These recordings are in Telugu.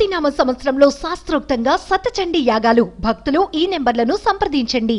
క్రోతినామ సంవత్సరంలో శాస్త్రోక్తంగా సతచండీ యాగాలు. భక్తులు ఈ నెంబర్లను సంప్రదించండి.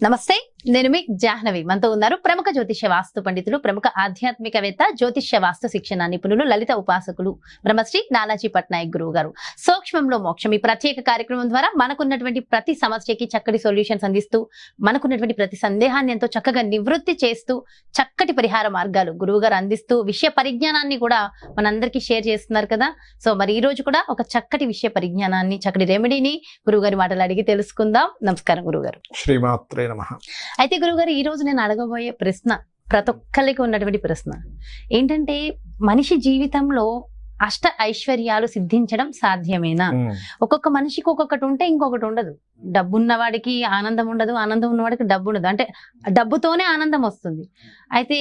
నమస్తే, నేను మీ జాహ్నవి. మనతో ఉన్నారు ప్రముఖ జ్యోతిష్య వాస్తు పండితులు, ప్రముఖ ఆధ్యాత్మికవేత్త, జ్యోతిష్య వాస్తు శిక్షణ నిపుణులు, లలిత ఉపాసకులు బ్రహ్మశ్రీ నానాజీ పట్నాయక్ గురువు గారు. సూక్ష్మంలో మోక్షం ఈ ప్రత్యేక కార్యక్రమం ద్వారా మనకున్నటువంటి ప్రతి సమస్యకి చక్కటి సొల్యూషన్స్ అందిస్తూ, మనకున్నటువంటి ప్రతి సందేహాన్ని ఎంతో చక్కగా నివృత్తి చేస్తూ, చక్కటి పరిహార మార్గాలు గురువు గారు అందిస్తూ, విషయ పరిజ్ఞానాన్ని కూడా మనందరికీ షేర్ చేస్తున్నారు కదా. సో మరి ఈ రోజు కూడా ఒక చక్కటి విషయ పరిజ్ఞానాన్ని, చక్కటి రెమెడీని గురువు గారి మాటలు అడిగి తెలుసుకుందాం. నమస్కారం గురుగారు. శ్రీమాత్రే నమః. అయితే గురుగారు, ఈ రోజు నేను అడగబోయే ప్రశ్న ప్రతి ఒక్కరికి ఉన్నటువంటి ప్రశ్న ఏంటంటే, మనిషి జీవితంలో అష్ట ఐశ్వర్యాలు సిద్ధించడం సాధ్యమేనా? ఒక్కొక్క మనిషికి ఒక్కొక్కటి ఉంటే ఇంకొకటి ఉండదు. డబ్బు ఉన్నవాడికి ఆనందం ఉండదు, ఆనందం ఉన్నవాడికి డబ్బు ఉండదు. అంటే డబ్బుతోనే ఆనందం వస్తుంది. అయితే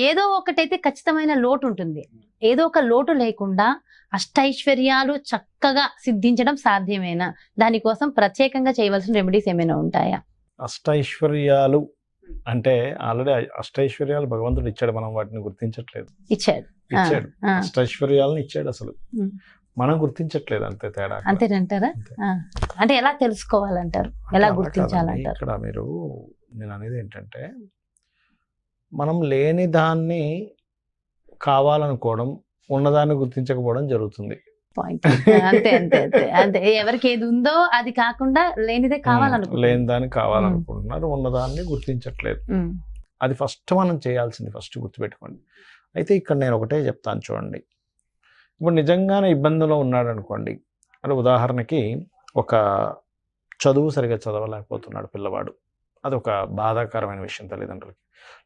ఏదో ఒకటైతే ఖచ్చితమైన లోటు ఉంటుంది. ఏదో ఒక లోటు లేకుండా అష్టైశ్వర్యాలు చక్కగా సిద్ధించడం సాధ్యమేనా? దానికోసం ప్రత్యేకంగా చేయవలసిన రెమెడీస్ ఏమైనా ఉంటాయా? అష్టైశ్వర్యాలు అంటే ఆల్రెడీ అష్టైశ్వర్యాలు భగవంతుడు ఇచ్చాడు, మనం వాటిని గుర్తించట్లేదు. ఇచ్చాడు. అష్టైశ్వర్యాలను ఇచ్చాడు, అసలు మనం గుర్తించట్లేదు. అంతే తేడా. అంతేనంటారా? అంటే ఎలా తెలుసుకోవాలంటారు, ఎలా గుర్తించాలంటారు? ఇక్కడ నేను అనేది ఏంటంటే, మనం లేని దాన్ని కావాలనుకోవడం, ఉన్నదాన్ని గుర్తించకపోవడం జరుగుతుంది. పాయింట్. అంతే అంతే అంతే అంతే. ఎవరికి ఏది ఉందో అది కాకుండా లేనిదే కావాలనుకుంటున్నారు, లేని దాన్ని కావాలనుకుంటున్నారు, ఉన్నదాన్ని గుర్తించట్లేదు. అది ఫస్ట్ మనం చేయాల్సింది, ఫస్ట్ గుర్తుపెట్టుకోండి. అయితే ఇక్కడ నేను ఒకటే చెప్తాను చూడండి. ఇప్పుడు నిజంగానే ఇబ్బందిలో ఉన్నాడు అనుకోండి, అంటే ఉదాహరణకి ఒక చదువు సరిగా చదవలేకపోతున్నాడు పిల్లవాడు, అది ఒక బాధాకరమైన విషయం తల్లిదండ్రులకి.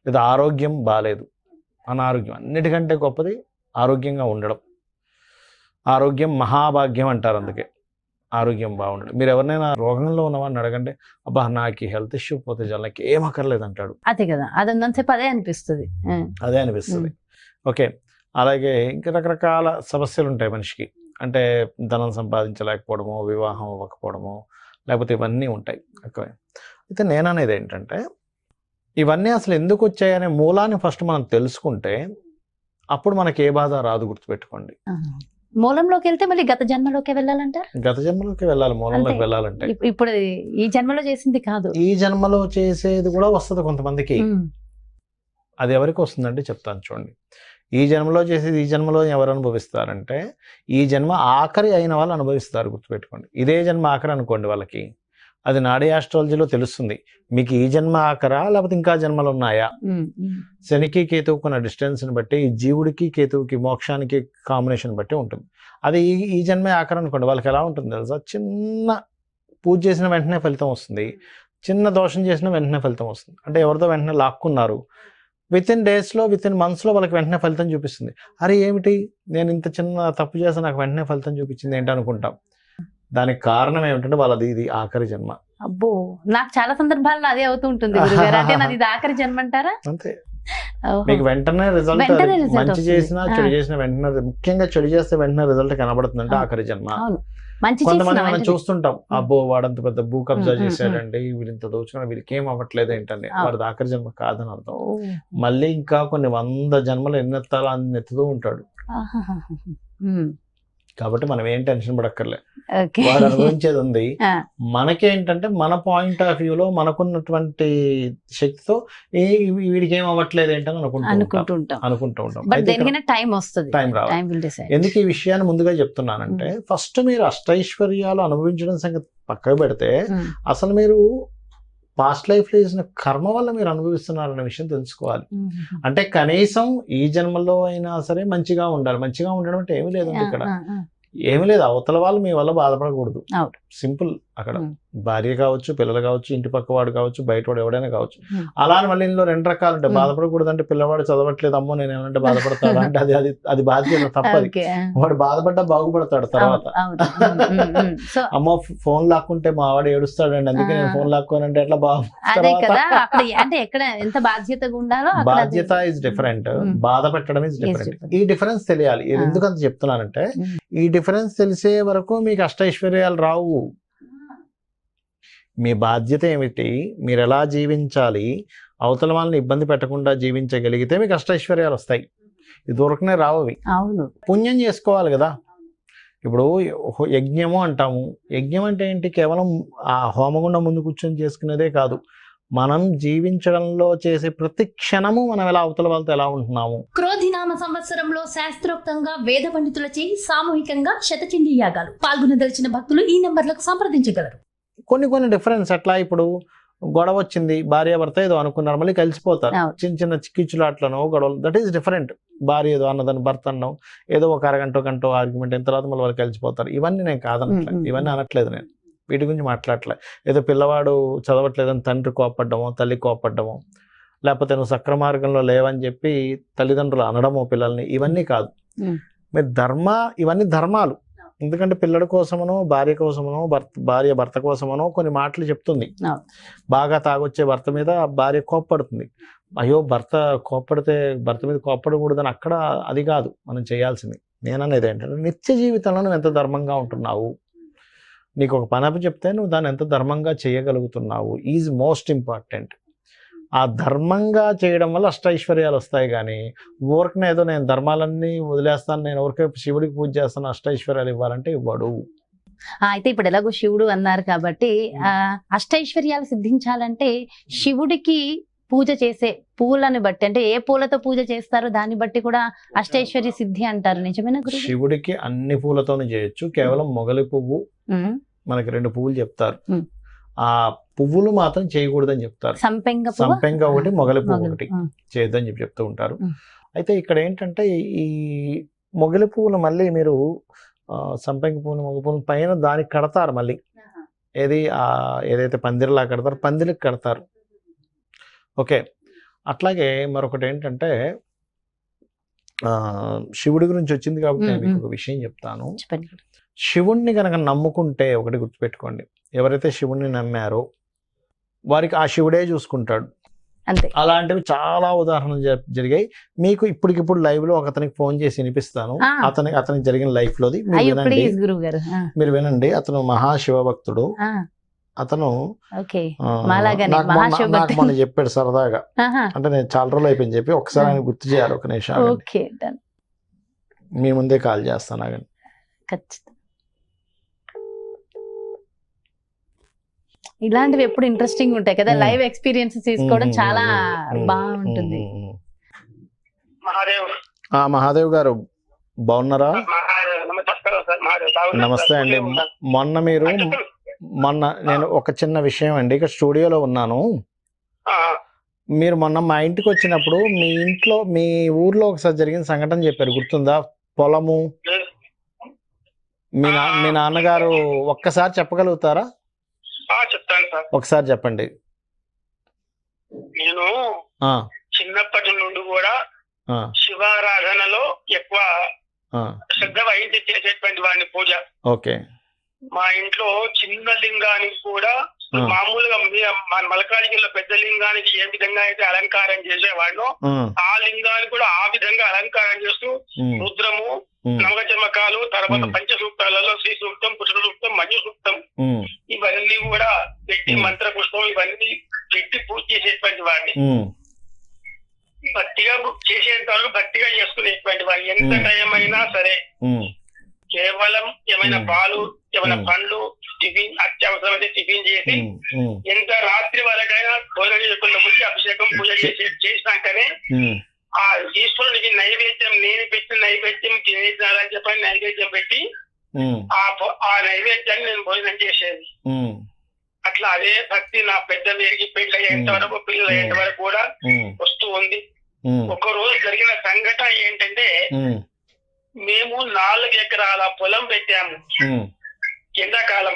లేదా ఆరోగ్యం బాగాలేదు, అనారోగ్యం, అన్నిటికంటే గొప్పది ఆరోగ్యంగా ఉండడం. ఆరోగ్యం మహాభాగ్యం అంటారు, అందుకే ఆరోగ్యం బాగుండడం. మీరు ఎవరినైనా రోగంలో ఉన్నవాడిని అడగండి, అబ్బా నాకు హెల్త్ ఇష్యూ పోతే చాలా, నాకు ఏం అక్కర్లేదు అంటాడు. అదే కదా, అదంతసేపు అదే అనిపిస్తుంది. ఓకే, అలాగే ఇంకా రకరకాల సమస్యలు ఉంటాయి మనిషికి. అంటే ధనం సంపాదించలేకపోవడము, వివాహం అవ్వకపోవడము, లేకపోతే ఇవన్నీ ఉంటాయి. ఓకే, అయితే నేను అనేది ఏంటంటే, ఇవన్నీ అసలు ఎందుకు వచ్చాయనే మూలాన్ని ఫస్ట్ మనం తెలుసుకుంటే అప్పుడు మనకి ఏ బాధ రాదు. గుర్తుపెట్టుకోండి, మూలంలోకి వెళ్తే మళ్ళీ గత జన్మలోకి వెళ్ళాలంటారు. గత జన్మలోకి వెళ్ళాలి, మూలంలోకి వెళ్ళాలంటే. ఇప్పుడు ఈ జన్మలో చేసింది కాదు, ఈ జన్మలో చేసేది కూడా వస్తుంది కొంతమందికి. అది ఎవరికి వస్తుందంటే చెప్తాను చూడండి. ఈ జన్మలో చేసేది ఈ జన్మలో ఎవరు అనుభవిస్తారంటే, ఈ జన్మ ఆఖరి అయిన వాళ్ళు అనుభవిస్తారు. గుర్తుపెట్టుకోండి, ఇదే జన్మ ఆఖరి అనుకోండి వాళ్ళకి, అది నాడీ ఆస్ట్రాలజీలో తెలుస్తుంది. మీకు ఈ జన్మ ఆఖరా లేకపోతే ఇంకా జన్మలు ఉన్నాయా? శనికి కేతువుకు ఉన్న డిస్టెన్స్ని బట్టి, ఈ జీవుడికి కేతువుకి మోక్షానికి కాంబినేషన్ బట్టి ఉంటుంది. అది ఈ జన్మే ఆఖరి అనుకోండి, వాళ్ళకి ఎలా ఉంటుంది తెలుసా? చిన్న పూజ చేసిన వెంటనే ఫలితం వస్తుంది, చిన్న దోషం చేసిన వెంటనే ఫలితం వస్తుంది. అంటే ఎవరితో వెంటనే లాక్కున్నారు, వితిన్ డేస్లో, వితిన్ మంత్స్లో వాళ్ళకి వెంటనే ఫలితం చూపిస్తుంది. అరే ఏమిటి, నేను ఇంత చిన్న తప్పు చేస్తే నాకు వెంటనే ఫలితం చూపించింది ఏంటి అనుకుంటాం. దానికి కారణం ఏమిటంటే వాళ్ళది ఇది ఆఖరి జన్మ. అబ్బో, నాకు చాలా సందర్భాల్లో అదే అవుతూ ఉంటుంది గురుగారు. అంటే నాది ఇది ఆఖరి జన్మ అంటారా? అంతే, మీకు వెంటనే రిజల్ట్. మంచి చేసినా చెడు చేసిన వెంటనే, ముఖ్యంగా చెడు చేస్తే వెంటనే రిజల్ట్ కనబడుతుంది, అంటే ఆఖరి జన్మ. కొంతమంది మనం చూస్తుంటాం, అబ్బో వాడంత పెద్ద భూ కబ్జా చేశాడండి, వీడింత దోచుకున్నా, వీడికి ఏం అవ్వట్లేదు ఏంటండి, వాడిది ఆఖరి జన్మ కాదని అర్థం. మళ్ళీ ఇంకా కొన్ని 100 జన్మలు ఎన్నెత్తాలో అన్ని ఎత్తుతూ ఉంటాడు. కాబట్టి మనం ఏం టెన్షన్ పడక్కర్లే, వాడు అనుభవించేది ఉంది. మనకేంటంటే మన పాయింట్ ఆఫ్ వ్యూలో మనకున్నటువంటి శక్తితో వీడికి ఏం అవ్వట్లేదు ఏంటని అనుకుంటూ ఉంటాం. టైం రావాలి. ఎందుకు ఈ విషయాన్ని ముందుగా చెప్తున్నానంటే, ఫస్ట్ మీరు అష్టైశ్వర్యాలు అనుభవించడం సంగతి పక్కకు పెడితే, అసలు మీరు పాస్ట్ లైఫ్ లో చేసిన కర్మ వల్ల మీరు అనుభవిస్తున్నారన్న విషయం తెలుసుకోవాలి. అంటే కనీసం ఈ జన్మలో అయినా సరే మంచిగా ఉండాలి. మంచిగా ఉండడం అంటే ఏమీ లేదండి, ఇక్కడ ఏమీ లేదు. అవతల వాళ్ళు మీ వల్ల బాధపడకూడదు, సింపుల్. అక్కడ భార్య కావచ్చు, పిల్లలు కావచ్చు, ఇంటి పక్క వాడు కావచ్చు, బయట వాడు ఎవడైనా కావచ్చు. అలానే మళ్ళీ ఇందులో 2 రకాలు ఉంటాయి. బాధపడకూడదు అంటే, పిల్లవాడు చదవట్లేదు అమ్మో నేను ఏమంటే బాధపడతాడు అంటే అది బాధ్యత, తప్పది. వాడు బాధపడ్డా బాగుపడతాడు తర్వాత. అమ్మో ఫోన్ లాక్కుంటే మా వాడు ఏడుస్తాడండి, అందుకే నేను ఫోన్ లాక్కోనంటే ఎట్లా బాధ్యత ఇస్ డిఫరెంట్, బాధ పెట్టడం ఇస్ డిఫరెంట్. ఈ డిఫరెన్స్ తెలియాలి. ఎందుకంత చెప్తున్నానంటే, ఈ డిఫరెన్స్ తెలిసే వరకు మీకు అష్టైశ్వర్యాలు రావు. మీ బాధ్యత ఏమిటి, మీరు ఎలా జీవించాలి, అవతల వాళ్ళని ఇబ్బంది పెట్టకుండా జీవించగలిగితే మీకు అష్టైశ్వర్యాలు వస్తాయి. ఇది దొరకనే రావు అవి. అవును. పుణ్యం చేసుకోవాలి కదా. ఇప్పుడు యజ్ఞము అంటాము. యజ్ఞం అంటే ఏంటి? కేవలం ఆ హోమగుండం ముందు కూర్చొని చేసుకునేదే కాదు, మనం జీవించడంలో చేసే ప్రతి క్షణము మనం ఎలా అవతల వాళ్ళతో ఎలా ఉంటున్నాము. క్రోధినామ సంవత్సరంలో శాస్త్రోక్తంగా వేద పండితులచే సామూహికంగా శతచండీ యాగాలు. పాల్గొనదలిచిన భక్తులు ఈ నెంబర్లకు సంప్రదించగలరు. కొన్ని డిఫరెన్స్ ఎట్లా, ఇప్పుడు గొడవ వచ్చింది, భార్యాభర్త ఏదో అనుకున్నారు, మళ్ళీ కలిసిపోతారు. అవును. చిన్న చిన్న కిచ్చులాట్లను గొడవలు, దట్ ఈస్ డిఫరెంట్. భార్య ఏదో అన్నదని భర్త అన్నాం, ఏదో ఒక గంట ఆర్గ్యుమెంట్ అయిన తర్వాత మళ్ళీ వాళ్ళు కలిసిపోతారు. ఇవన్నీ నేను కాదనట్లేదు, ఇవన్నీ అనట్లేదు, నేను వీటి గురించి మాట్లాడలే. ఏదో పిల్లవాడు చదవట్లేదని తండ్రి కోపడ్డమో తల్లి కోపడ్డమో, లేకపోతే నువ్వు సక్ర మార్గంలో లేవని చెప్పి తల్లిదండ్రులు అనడమో పిల్లల్ని, ఇవన్నీ కాదు. మీరు ఇవన్నీ ధర్మాలు. ఎందుకంటే పిల్లడి కోసమనో భార్య కోసమనో భార్య భర్త కోసమనో కొన్ని మాటలు చెప్తుంది. బాగా తాగొచ్చే భర్త మీద భార్య కోప్పడుతుంది. అయ్యో భర్త కోప్పడితే భర్త మీద కోప్పడకూడదని అక్కడ అది కాదు మనం చేయాల్సింది. నేననేది ఏంటంటే నిత్య జీవితంలో నువ్వు ఎంత ధర్మంగా ఉంటున్నావు, నీకు ఒక పని చెప్తే నువ్వు దాన్ని ఎంత ధర్మంగా చేయగలుగుతున్నావు ఈజ్ మోస్ట్ ఇంపార్టెంట్. ఆ ధర్మంగా చేయడం వల్ల అష్టైశ్వర్యాలు వస్తాయి. కానీ ఊరికనే ఏదో నేను ధర్మాలన్నీ వదిలేస్తాను, నేను ఊరికే శివుడికి పూజ చేస్తాను, అష్టైశ్వర్యాలు ఇవ్వాలంటే ఇవ్వడు. అయితే ఇప్పుడు ఎలాగో శివుడు అన్నారు కాబట్టి అష్టైశ్వర్యాలు సిద్ధించాలంటే శివుడికి పూజ చేసే పూలను బట్టి, అంటే ఏ పూలతో పూజ చేస్తారో దాన్ని బట్టి కూడా అష్టైశ్వర్య సిద్ధి అంటారు. నిజమేనా గురుజీ? శివుడికి అన్ని పూలతోనే చేయొచ్చు, కేవలం మొగలి పువ్వు మనకి 2 పువ్వులు చెప్తారు, ఆ పువ్వులు మాత్రం చేయకూడదని చెప్తారు. సంపెంగ ఒకటి, మొగలి పువ్వు ఒకటి చేయొద్దని చెప్తూ ఉంటారు. అయితే ఇక్కడ ఏంటంటే ఈ మొగలి పువ్వులు మళ్ళీ మీరు సంపెంగ పువ్వులు మొగలి పువ్వులు పైన దానికి కడతారు. మళ్ళీ ఏదైతే పందిరిలా కడతారు, పందిరికి కడతారు. ఓకే. అట్లాగే మరొకటి ఏంటంటే శివుడి గురించి వచ్చింది కాబట్టి నేను మీకు ఒక విషయం చెప్తాను. శివుణ్ణి కనుక నమ్ముకుంటే ఒకటి గుర్తుపెట్టుకోండి, ఎవరైతే శివుణ్ణి నమ్మారో వారికి ఆ శివుడే చూసుకుంటాడు. అంతే. అలాంటివి చాలా ఉదాహరణలు జరిగాయి. మీకు ఇప్పటికిప్పుడు లైవ్ లో ఒకతనికి ఫోన్ చేసి వినిపిస్తాను. అతనికి జరిగిన లైఫ్ లోది మీరు వినండి. అతను మహాశివ భక్తుడు. అతను నాకు మొన్న చెప్పాడు సరదాగా, అంటే నేను చాలా రోజులు అయిపోయింది చెప్పి, ఒకసారి ఆయన గుర్తు చేయాలి. ఒక నిమిషం మీ ముందే కాల్ చేస్తాను. ఆగండి. ఇలాంటివి ఎప్పుడు ఇంట్రెస్టింగ్ ఉంటాయి కదా, లైవ్ ఎక్స్పీరియన్స్ తీసుకోవడం చాలా బాగుంటుంది. మహాదేవ్ గారు బాగున్నారా? నమస్తే అండి. మొన్న నేను ఒక చిన్న విషయం అండి, ఇక్కడ స్టూడియోలో ఉన్నాను. మీరు మొన్న మా ఇంటికి వచ్చినప్పుడు మీ ఊర్లో ఒకసారి జరిగిన సంఘటన చెప్పారు, గుర్తుందా? పొలము, మీ నాన్నగారు ఒక్కసారి చెప్పగలుగుతారా? చెప్తాను సార్. ఒకసారి చెప్పండి. నేను చిన్నప్పటి నుండి కూడా శివారాధనలో ఎక్కువ శ్రద్ధ వహించి చేసేటువంటి వాడిని పూజ. ఓకే. మా ఇంట్లో చిన్న లింగానికి కూడా మామూలుగా మన మలకాళిలో పెద్ద లింగానికి ఏ విధంగా అయితే అలంకారం చేసేవాడినో ఆ లింగానికి కూడా ఆ విధంగా అలంకారం చేస్తూ రుద్రము, నవచమకాలు, తర్వాత పంచసూక్తాలలో శ్రీ సూక్తం, పురుష సూక్తం, మంజు సూక్తం ఇవన్నీ కూడా పెట్టి మంత్ర పుష్పం ఇవన్నీ పెట్టి పూజ చేసేటువంటి వాడిని. భక్తిగా చేసేంత వరకు భక్తిగా చేసుకునేటువంటి వాడిని. ఎంత టైం అయినా సరే కేవలం ఏమైనా పాలు, ఏమైనా పండ్లు, టిఫిన్ అత్యవసరమైతే టిఫిన్ చేసి ఎంత రాత్రి వరకైనా భోజనం చేసుకున్న ముందు అభిషేకం పూజ చేసినాకనే ఆ ఈశ్వరునికి నైవేద్యం, నేను పెట్టిన నైవేద్యం చేయాలని చెప్పని నైవేద్యం పెట్టి ఆ నైవేద్యాన్ని నేను భోజనం చేసేది. అట్లా అదే భక్తి నా పెద్ద వేరికి పెళ్లి అయ్యేంత వరకు, పిల్లలు అయ్యేంత వరకు కూడా వస్తూ ఉంది. ఒక రోజు జరిగిన సంఘటన ఏంటంటే, మేము 4 ఎకరాల పొలం పెట్టాము. ఎండాకాలం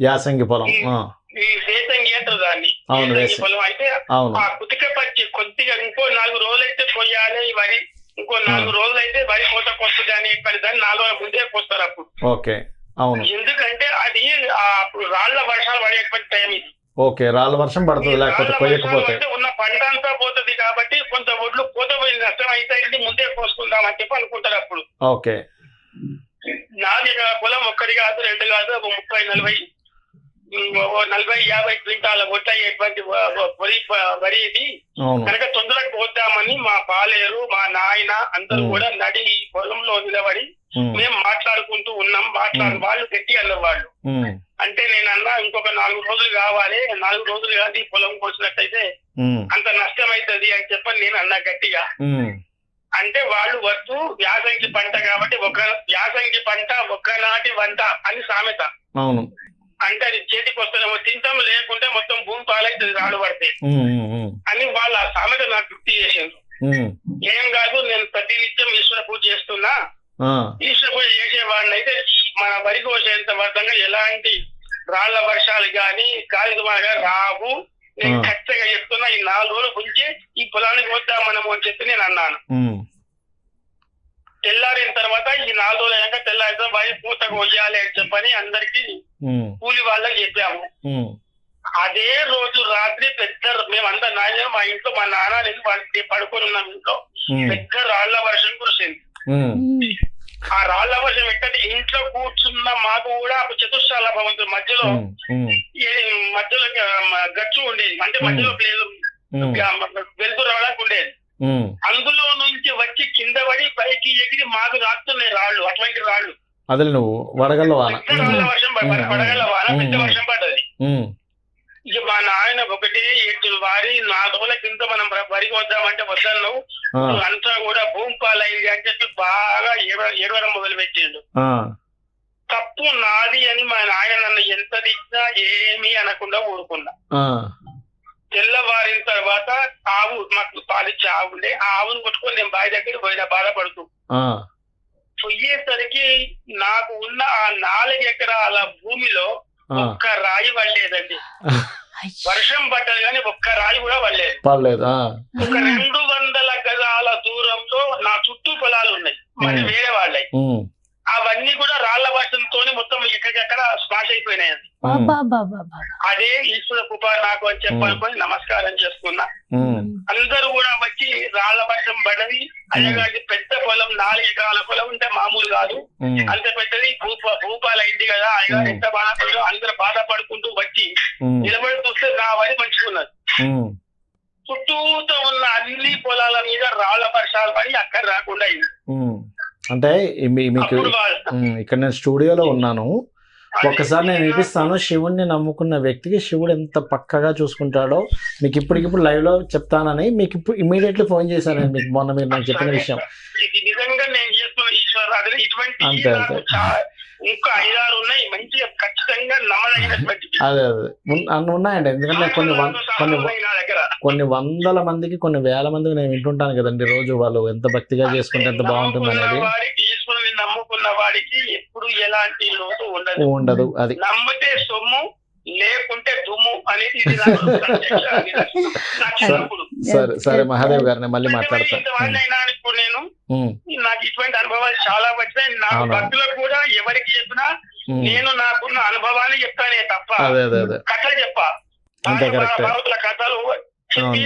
యాసంగి పొలం. ఈ వేసంగి అంటారు దాన్ని, వేసంగి పొలం. అయితే ఆ కుతిక పచ్చి కొద్దిగా ఇంకో 4 రోజులు అయితే కొయ్యాలి వరి, ఇంకో 4 రోజులు అయితే వరి కోతకు వస్తుంది అని దాన్ని 4 రోజుల ముందే కోస్తారు అప్పుడు. ఓకే, అవును. ఎందుకంటే అది అప్పుడు రాళ్ల వర్షాలు పడేటువంటి టైం ఇది. ఓకే, రాళ్ళ వర్షం పడుతుంది, లేకపోతే కొయ్యకపోతే ఉన్న పంట అంతా పోతుంది. కాబట్టి కొంత ఒడ్లు కోత పోయి నష్టం అయితే ముందే కోసుకుందాం అని చెప్పి అనుకుంటారు అప్పుడు. ఓకే. 4 ఎకరాల పొలం, 1 కాదు 2 కాదు, 30-40 40-50 క్వింటాల కొట్టయ్యేటువంటి వరి ఇది అవును. కనుక తొందరగా పోద్దామని మా పాలేరు మా నాయన అందరూ కూడా నడి పొలంలో నిలబడి మేము మాట్లాడుకుంటూ ఉన్నాం. వాళ్ళు గట్టి అన్నారు వాళ్ళు. అంటే నేను అన్నా ఇంకొక 4 రోజులు కావాలి, 4 రోజులు కాదు ఈ పొలం కోసినట్టయితే అంత నష్టం అవుతుంది అని చెప్పని నేను అన్నా గట్టిగా. అంటే వాళ్ళు వస్తూ యాసంగి పంట కాబట్టి యాసంగి పంట ఒక్కనాటి వంట అని సామెత. అవును. అంటే అది చేతికి వస్తుందేమో, తింటాం లేకుంటే మొత్తం భూమి పాలైతుంది రాళ్ళు పడితే అని వాళ్ళు ఆ సామెత నాకు గుర్తు చేసిండ్రు. ఏం కాదు, నేను ప్రతి నిత్యం ఈశ్వర పూజ చేస్తున్నా, ఈశ్వర పూజ చేసేవాడిని అయితే మన వరి కోసేంత వర్ధంగా ఎలాంటి రాళ్ల వర్షాలు గాని గాలి దుమాలు గాని రావు, నేను ఖచ్చితంగా చెప్తున్నా. ఈ 4 రోజులు ఉంచి ఈ పొలానికి వద్దాం మనము అని చెప్పి నేను అన్నాను. తెల్లారిన తర్వాత ఈ 4 రోజులు అయ్యాక తెల్లారితో వరి పూత కొయ్యాలి అని చెప్పని అందరికి కూలి వాళ్ళకి చెప్పాము. అదే రోజు రాత్రి పెద్ద మేమంతా నాయన మా ఇంట్లో మా నాన్న పడుకొని ఉన్నాం ఇంట్లో. పెద్ద రాళ్ల వర్షం కురిసింది. ఆ రాళ్ల వర్షం ఎక్కడి ఇంట్లో కూర్చున్న మాకు కూడా చతుశ్శాల భవంతుల మధ్యలో గచ్చు ఉండేది. అంటే మధ్యలో ప్లేస్ వెలుతురు రావడానికి ఉండేది. అందులో నుంచి వచ్చి కింద పడి పైకి ఎగిరి మాకు రాస్తున్నాయి రాళ్ళు, అటువంటి రాళ్ళు. అదే నువ్వు వడగల్ల వాన, రాళ్ల వర్షం వడగల్ల వాన పెద్ద వర్షం పడ్డది. ఇక మా నాయన ఒకటే ఏడ్చులు వారి 4 రోజుల కింద మనం వరికి వద్దామంటే వద్దాను, అంతా కూడా భూమి పాలైంది అని చెప్పి బాగా ఏడవడం మొదలు పెట్టిండు. తప్పు నాది అని మా నాయన నన్ను ఎంత దిచ్చినా ఏమీ అనకుండా ఊరుకున్నా. తెల్లవారిన తర్వాత ఆవు మాకు పాలిచ్చే ఆవు ఉండే, ఆ ఆవును కొట్టుకొని నేను బావి దగ్గర పోయినా బాధపడుతూ. పోయేసరికి నాకు ఉన్న ఆ 4 ఎకరాల భూమిలో ఒక్క రాయి పడలేదండి. వర్షం పడ్డది కానీ ఒక్క రాయి కూడా పడలేదు. ఒక 200 గజాల దూరంలో నా చుట్టూ పొలాలు ఉన్నాయి, మరి వేరే వాళ్ళవి. అవన్నీ కూడా రాళ్ల వర్షంతో మొత్తం ఎక్కడికక్కడ స్మాష్ అయిపోయినాయి. అదే ఈశ్వర కృప నాకు అని చెప్పనుకొని నమస్కారం చేసుకున్నా. అందరూ కూడా వచ్చి రాళ్ల వర్షం పడ్డది. అయ్యగారి పెద్ద పొలం 4 ఎకరాల పొలం ఉంటే మామూలు కాదు, అంత పెద్దది భూపాల ఇంటి కదా. అయ్యగారు ఎంత బాధపడదు, అందరూ బాధపడుకుంటూ వచ్చి నిలబడి చూస్తే నా వరి మంచుకున్నది. చుట్టూతో ఉన్న అన్ని పొలాల మీద రాళ్ల వర్షాలు పడి అక్కడ రాకుండా అయింది. అంటే మీకు ఇక్కడ నేను స్టూడియోలో ఉన్నాను, ఒక్కసారి నేను వినిపిస్తాను. శివుణ్ణి నమ్ముకున్న వ్యక్తికి శివుడు ఎంత పక్కగా చూసుకుంటాడో మీకు ఇప్పటికిప్పుడు లైవ్ లో చెప్తానని మీకు ఇప్పుడు ఇమీడియట్లీ ఫోన్ చేశాను. మీకు మొన్న మీరు నాకు చెప్పిన విషయం అంతే అంతే. ఇంకా 5-6 ఉన్నాయి మంచిగా ఖచ్చితంగా నమ్మదగినటువంటి. అదే ఉన్నాయండి. ఎందుకంటే కొన్ని వందల మందికి, కొన్ని వేల మందికి నేను వింటుంటాను కదండి రోజు. వాళ్ళు ఎంత భక్తిగా చేసుకుంటే ఎంత బాగుంటుంది అనేది. ఈశ్వరుని నమ్ముకున్న వాడికి ఎప్పుడు ఎలాంటి లోటు ఉండదు. అది నమ్మితే సొమ్ము, లేకుంటే దుమ్ము అనేది. సరే మహాదేవ్ గారిని మళ్ళీ మాట్లాడతాను. ఇప్పుడు నేను నాకు ఇటువంటి అనుభవాలు చాలా వచ్చినాయి. నా భక్తులకు కూడా ఎవరికి చెప్పినా నేను నాకున్న అనుభవాన్ని చెప్తానే తప్ప కథలు చెప్పా. భారతుల కథలు చెప్పి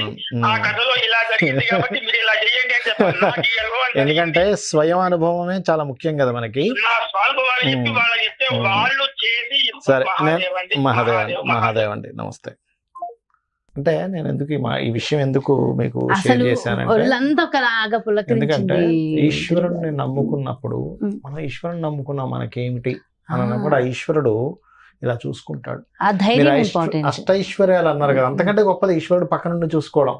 ఆ కథలో ఇలా జరిగింది కాబట్టి మీరు ఇలా చేయండి అని చెప్పాను. ఎందుకంటే స్వయం అనుభవమే చాలా ముఖ్యం కదా మనకి. నా స్వానుభవాన్ని చెప్పి వాళ్ళకి చెప్తే వాళ్ళు చేసి. సరే మహాదేవ్ అండి నమస్తే. అంటే నేను ఎందుకు ఈ విషయం ఎందుకు మీకు షేర్ చేశానంటే, ఎందుకంటే ఈశ్వరుడిని నమ్ముకున్నప్పుడు మనం ఈశ్వరుని నమ్ముకున్నా మనకేమిటి అని కూడా ఈశ్వరుడు ఇలా చూసుకుంటాడు. అష్టైశ్వర్యాలు అన్నారు కదా, అంతకంటే గొప్పది ఈశ్వరుడు పక్క నుండి చూసుకోవడం.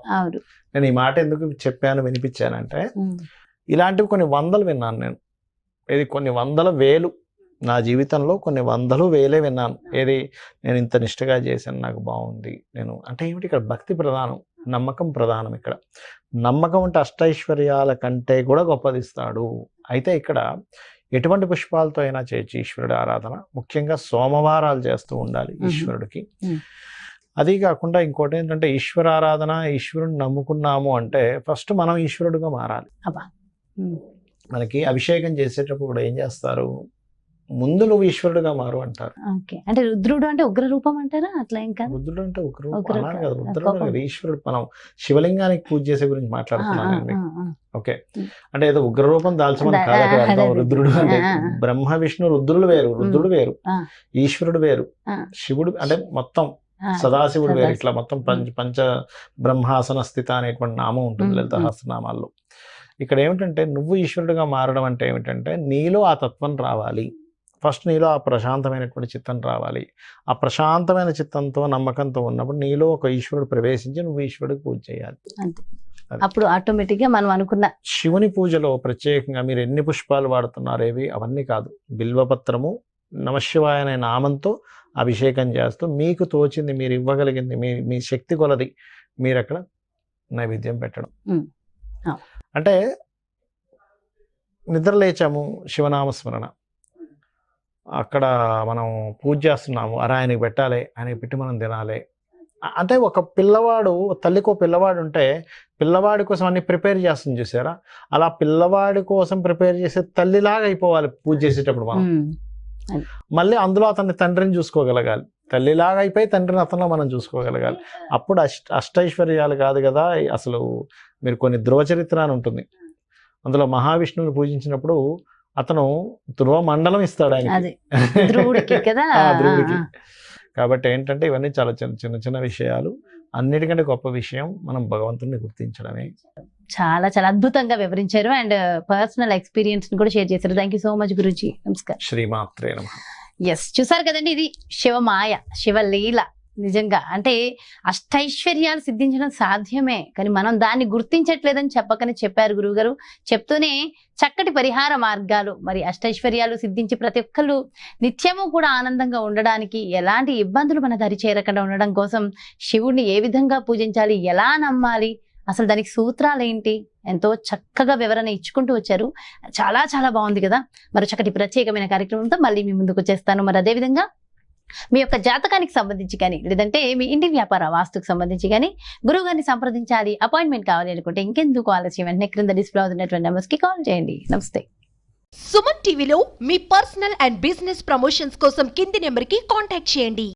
నేను ఈ మాట ఎందుకు చెప్పాను వినిపించానంటే, ఇలాంటివి కొన్ని వందలు విన్నాను నేను. ఇది కొన్ని వందల వేలు నా జీవితంలో కొన్ని వందలు వేలే విన్నాను. ఏది నేను ఇంత నిష్ఠగా చేశాను, నాకు బాగుంది. నేను అంటే ఏమిటి, ఇక్కడ భక్తి ప్రధానం, నమ్మకం ప్రధానం. ఇక్కడ నమ్మకం అంటే అష్టైశ్వర్యాల కంటే కూడా గొప్పదిస్తాడు. అయితే ఇక్కడ ఎటువంటి పుష్పాలతో అయినా చేయొచ్చు ఈశ్వరుడి ఆరాధన. ముఖ్యంగా సోమవారాలు చేస్తూ ఉండాలి ఈశ్వరుడికి. అది కాకుండా ఇంకోటి ఏంటంటే ఈశ్వర ఆరాధన, ఈశ్వరుని నమ్ముకున్నాము అంటే ఫస్ట్ మనం ఈశ్వరుడుగా మారాలి. మనకి అభిషేకం చేసేటప్పుడు కూడా ఏం చేస్తారు, ముందు నువ్వు ఈశ్వరుడుగా మారు అంటారు. ఓకే, అంటే రుద్రుడు అంటే ఉగ్ర రూపం అంటారా? అట్లా ఏం కాదు. రుద్రుడు అంటే ఉగ్ర అన్నాను కదా, రుద్రుడు కోపం. కాదు, ఈశ్వరుడు. మనం శివలింగానికి పూజ చేసే గురించి మాట్లాడుతున్నాను నేను మీకు. ఓకే, అంటే ఏదో ఉగ్ర రూపం దాల్చమని కాదు అక్కడ అర్థం. రుద్రుడు అంటే బ్రహ్మ విష్ణు రుద్రులు వేరు, రుద్రుడు వేరు, ఈశ్వరుడు వేరు, శివుడు అంటే మొత్తం సదాశివుడు వేరు. ఇట్లా మొత్తం పంచ బ్రహ్మాసన స్థిత అనేటువంటి నామం ఉంటుంది లలిత సహస్రనామాల్లో. ఇక్కడ ఏమిటంటే నువ్వు ఈశ్వరుడుగా మారడం అంటే ఏమిటంటే నీలో ఆ తత్వం రావాలి. ఫస్ట్ నీలో ఆ ప్రశాంతమైనటువంటి చిత్తం రావాలి. ఆ ప్రశాంతమైన చిత్తంతో నమ్మకంతో ఉన్నప్పుడు నీలో ఒక ఈశ్వరుడు ప్రవేశించి నువ్వు ఈశ్వరుడికి పూజ చేయాలి. అప్పుడు ఆటోమేటిక్ గా మనం అనుకున్న శివుని పూజలో ప్రత్యేకంగా మీరు ఎన్ని పుష్పాలు వాడుతున్నారేవి అవన్నీ కాదు, బిల్వపత్రము నమశివాయ అనే నామంతో అభిషేకం చేస్తూ మీకు తోచింది మీరు ఇవ్వగలిగింది మీ శక్తి కొలది మీరు అక్కడ నైవేద్యం పెట్టడం. అంటే నిద్ర లేచాము, శివనామస్మరణ, అక్కడ మనం పూజ చేస్తున్నాము, ఆయనకి పెట్టాలి, ఆయనకి పెట్టి మనం తినాలి. అంటే ఒక పిల్లవాడు, తల్లికో పిల్లవాడు ఉంటే పిల్లవాడి కోసం అన్ని ప్రిపేర్ చేస్తుంది చూసారా, అలా పిల్లవాడి కోసం ప్రిపేర్ చేసే తల్లిలాగా అయిపోవాలి పూజ చేసేటప్పుడు మనం. మళ్ళీ అందులో అతన్ని తండ్రిని చూసుకోగలగాలి, తల్లిలాగా అయిపోయి తండ్రిని అతనిలో మనం చూసుకోగలగాలి. అప్పుడు అష్టైశ్వర్యాలు కాదు కదా అసలు. మీరు కొన్ని ధ్రువచరిత్ర అని ఉంటుంది, అందులో మహావిష్ణువుని పూజించినప్పుడు అతను ధ్రువ మండలం ఇస్తాడు ఆయన ధ్రువుడికి కదా. ధ్రువుడికి. కాబట్టి ఏంటంటే ఇవన్నీ చాలా చిన్న చిన్న విషయాలు. అన్నిటికంటే గొప్ప విషయం మనం భగవంతుడిని గుర్తించడమే. చాలా చాలా అద్భుతంగా వివరించారు అండ్ పర్సనల్ ఎక్స్పీరియన్స్ కూడా షేర్ చేశారు. Thank you so much Guruji. నమస్కారం. శ్రీమాత్రే నమః. ఎస్, చూసారు కదండి, ఇది శివమాయ, శివలీల. నిజంగా అంటే అష్టైశ్వర్యాలు సిద్ధించడం సాధ్యమే, కానీ మనం దాన్ని గుర్తించట్లేదని చెప్పకనే చెప్పారు గురువుగారు. చెప్తూనే చక్కటి పరిహార మార్గాలు, మరి అష్టైశ్వర్యాలు సిద్ధించి ప్రతి ఒక్కళ్ళు నిత్యము కూడా ఆనందంగా ఉండడానికి, ఎలాంటి ఇబ్బందులు మన దరి చేరకుండా ఉండడం కోసం శివుడిని ఏ విధంగా పూజించాలి, ఎలా నమ్మాలి, అసలు దానికి సూత్రాలు ఏంటి, ఎంతో చక్కగా వివరణ ఇచ్చుకుంటూ వచ్చారు. చాలా చాలా బాగుంది కదా. మరి చక్కటి ప్రత్యేకమైన కార్యక్రమంతో మళ్ళీ మీ ముందుకు వచ్చేస్తాను. మరి అదేవిధంగా మీ యొక్క జాతకానికి సంబంధించి కానీ, లేదంటే మీ ఇంటి వ్యాపార వాస్తుకు సంబంధించి కానీ గురువు గారిని సంప్రదించాలి, అపాయింట్మెంట్ కావాలి అనుకుంటే ఇంకెందుకు ఆలస్యం, వెంటనే క్రింద డిస్ప్లే అవుతున్నటువంటి నెంబర్స్ కి కాల్ చేయండి. నమస్తే. సుమన్ టీవీలో మీ పర్సనల్ అండ్ బిజినెస్ ప్రమోషన్స్ కోసం కింది నెంబర్ కి కాంటాక్ట్ చేయండి.